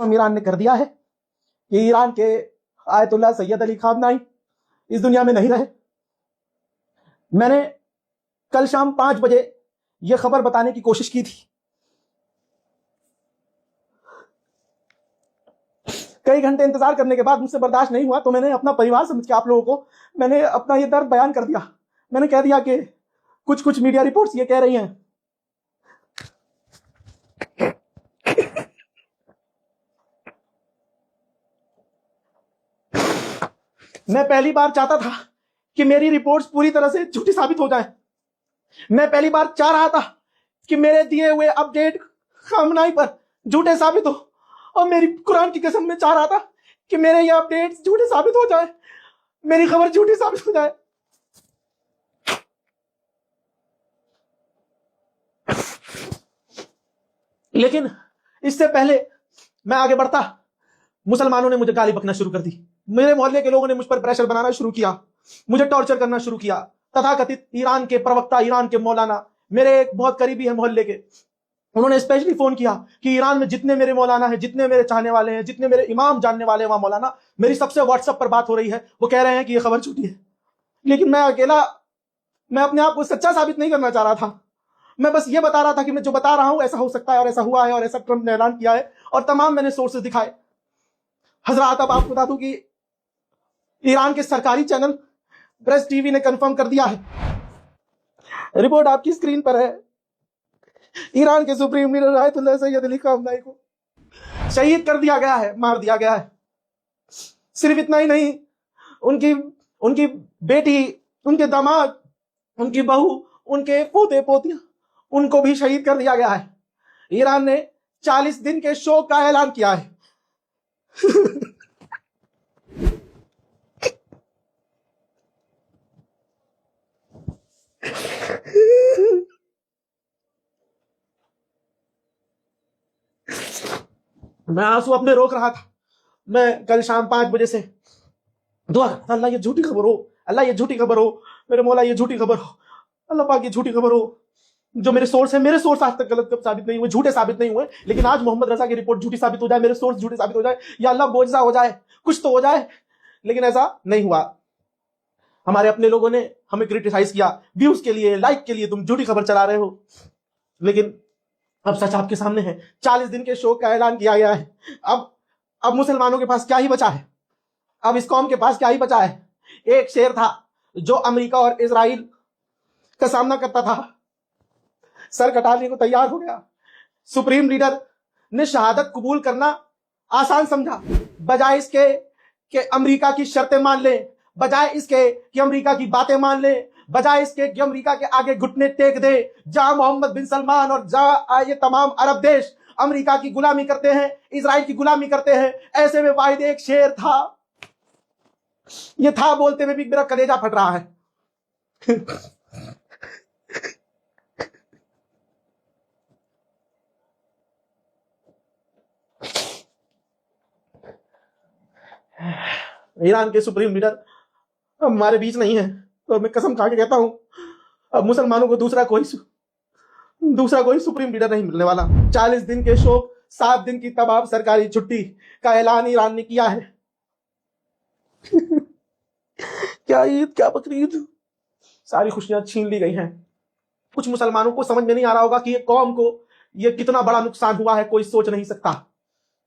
Iran ने कर दिया है कि ईरान के आयतुल्ला सैयद अली खामनाई इस दुनिया में नहीं रहे। मैंने कल शाम 5 बजे यह खबर बताने की कोशिश की थी। कई घंटे इंतजार करने के बाद मुझसे बर्दाश्त नहीं हुआ, तो मैंने अपना परिवार समझ के आप लोगों को मैंने अपना यह दर्द बयान कर दिया। मैंने कह दिया कि कुछ मीडिया रिपोर्ट्स ये कह रही हैं मैं पहली बार चाहता था कि मेरी रिपोर्ट्स पूरी तरह से झूठी साबित हो जाए। मैं पहली बार चाह रहा था कि मेरे दिए हुए अपडेट खामनाई पर झूठे साबित हो, और मेरी कुरान की कसम में चाह रहा था कि मेरे ये अपडेट्स झूठे साबित हो जाए, मेरी खबर झूठी साबित हो जाए। लेकिन इससे पहले मैं आगे बढ़ता, मुसलमानों ने मुझे गाली बकना शुरू कर दी। मेरे मोहल्ले के लोगों ने मुझ पर प्रेशर बनाना शुरू किया, मुझे टॉर्चर करना शुरू किया। तथाकथित ईरान के प्रवक्ता, ईरान के मौलाना, मेरे एक बहुत करीबी है मोहल्ले के, उन्होंने स्पेशली फोन किया कि ईरान में जितने मेरे मौलाना हैं, जितने मेरे चाहने वाले हैं, जितने मेरे इमाम जानने वाले हैं, वहां मौलाना, मेरी सबसे व्हाट्सएप पर बात हो रही है, वो कह रहे हैं कि ये खबर झूठी है। लेकिन मैं अकेला, मैं अपने आप को सच्चा साबित नहीं करना चाह रहा था। मैं बस ये बता रहा था कि मैं जो बता रहा हूं ऐसा हो सकता है, और ऐसा हुआ है, और ऐसा ट्रंप ने ऐलान किया है, और तमाम मैंने सोर्सेज दिखाए। हजरात, अब आपको बता दूं कि ईरान के सरकारी चैनल प्रेस टीवी ने कंफर्म कर दिया है, रिपोर्ट आपकी स्क्रीन पर है, ईरान के supreme leader ayatollah Syed Ali खामनाई को शहीद कर दिया गया है, मार दिया गया है। सिर्फ इतना ही नहीं, उनकी बेटी, उनके दामाद, उनकी बहू, उनके पोते पोतियां, उनको भी शहीद कर दिया गया है। ईरान ने 40 दिन के शोक का ऐलान किया है। मैं आंसू अपने रोक रहा था। मैं कल शाम 5 बजे से दुआ कर रहा था, अल्लाह ये झूठी खबर हो, अल्लाह ये झूठी खबर हो, मेरे मौला ये झूठी खबर हो, अल्लाह पाक ये झूठी खबर हो। जो मेरे सोर्स है, मेरे सोर्स आज तक गलत कब साबित नहीं हुए, झूठे साबित नहीं हुए, लेकिन आज मोहम्मद रजा की रिपोर्ट झूठी साबित हो जाए, मेरे सोर्स झूठे साबित हो जाए, या अल्लाह बोझा हो जाए, कुछ तो हो जाए। लेकिन ऐसा नहीं हुआ। हमारे अपने लोगों ने हमें क्रिटिसाइज किया, व्यूज के लिए, लाइक के लिए तुम झूठी खबर चला रहे हो। लेकिन अब सच आपके सामने है। 40 दिन के शोक का ऐलान किया गया है। अब मुसलमानों के पास क्या ही बचा है? अब इस कौम के पास क्या ही बचा है? एक शेर था जो अमेरिका और इजराइल का सामना करता था, सर कटाने को तैयार हो गया। सुप्रीम लीडर ने शहादत कबूल करना आसान समझा, बजाय इसके कि अमेरिका की शर्तें मान ले, बजाय इसके कि अमेरिका की बातें मान ले, बजाय इसके कि अमेरिका के आगे घुटने टेक दे। जहां मोहम्मद बिन सलमान और जहां ये तमाम अरब देश अमेरिका की गुलामी करते हैं, इजराइल की गुलामी करते हैं, ऐसे में वाहिद एक शेर था। ये था बोलते हुए भी मेरा कलेजा फट रहा है। ईरान के सुप्रीम लीडर हमारे बीच नहीं है, तो मैं कसम खा के कहता हूं, अब मुसलमानों को दूसरा कोई सुप्रीम लीडर नहीं मिलने वाला। 40 दिन के शोक, 7 दिन की तबाह सरकारी छुट्टी का ऐलान ईरान ने किया है। क्या ईद, क्या बकरीद, सारी खुशियां छीन ली गई हैं। कुछ मुसलमानों को समझ में नहीं आ रहा होगा कि ये कौम को ये कितना बड़ा नुकसान हुआ है, कोई सोच नहीं सकता।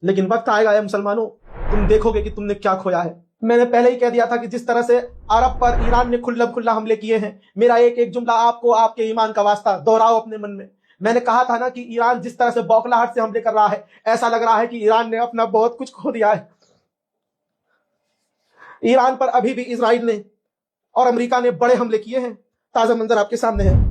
लेकिन वक्त आएगा या मुसलमानों, तुम देखोगे कि तुमने क्या खोया है। मैंने पहले ही कह दिया था कि जिस तरह से अरब पर ईरान ने खुल्ला हमले किए हैं, मेरा एक एक जुमला आपको आपके ईमान का वास्ता दोहराओ अपने मन में। मैंने कहा था ना कि ईरान जिस तरह से बौखलाहट से हमले कर रहा है, ऐसा लग रहा है कि ईरान ने अपना बहुत कुछ खो दिया है। ईरान पर अभी भी इजराइल ने और अमेरिका ने बड़े हमले किए हैं। ताजा मंजर आपके सामने है।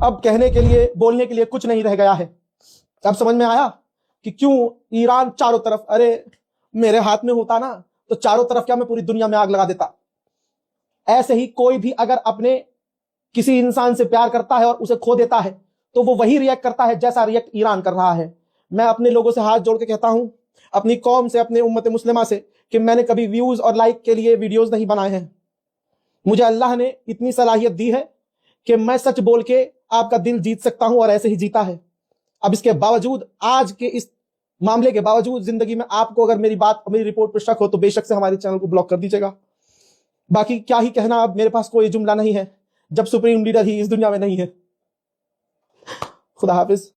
अब कहने के लिए, बोलने के लिए कुछ नहीं रह गया है। अब समझ में आया कि क्यों ईरान चारों तरफ, अरे मेरे हाथ में होता ना तो चारों तरफ क्या मैं पूरी दुनिया में आग लगा देता। ऐसे ही कोई भी अगर अपने किसी इंसान से प्यार करता है और उसे खो देता है तो वो वही रिएक्ट करता है जैसा रिएक्ट ईरान कर रहा है। मैं अपने लोगों से हाथ जोड़ के कहता हूं, अपनी कौम से, अपने उम्मत मुस्लिमा से, कि मैंने कभी व्यूज और लाइक के लिए वीडियोस नहीं बनाए हैं। मुझे अल्लाह ने इतनी सलाहियत दी है कि मैं सच बोल के आपका दिल जीत सकता हूं और ऐसे ही जीता है। अब इसके बावजूद, आज के इस मामले के बावजूद जिंदगी में आपको अगर मेरी बात, मेरी रिपोर्ट पर शक हो तो बेशक से हमारे चैनल को ब्लॉक कर दीजिएगा। बाकी क्या ही कहना, अब मेरे पास कोई जुमला नहीं है जब सुप्रीम लीडर ही इस दुनिया में नहीं है। खुदा हाफिज।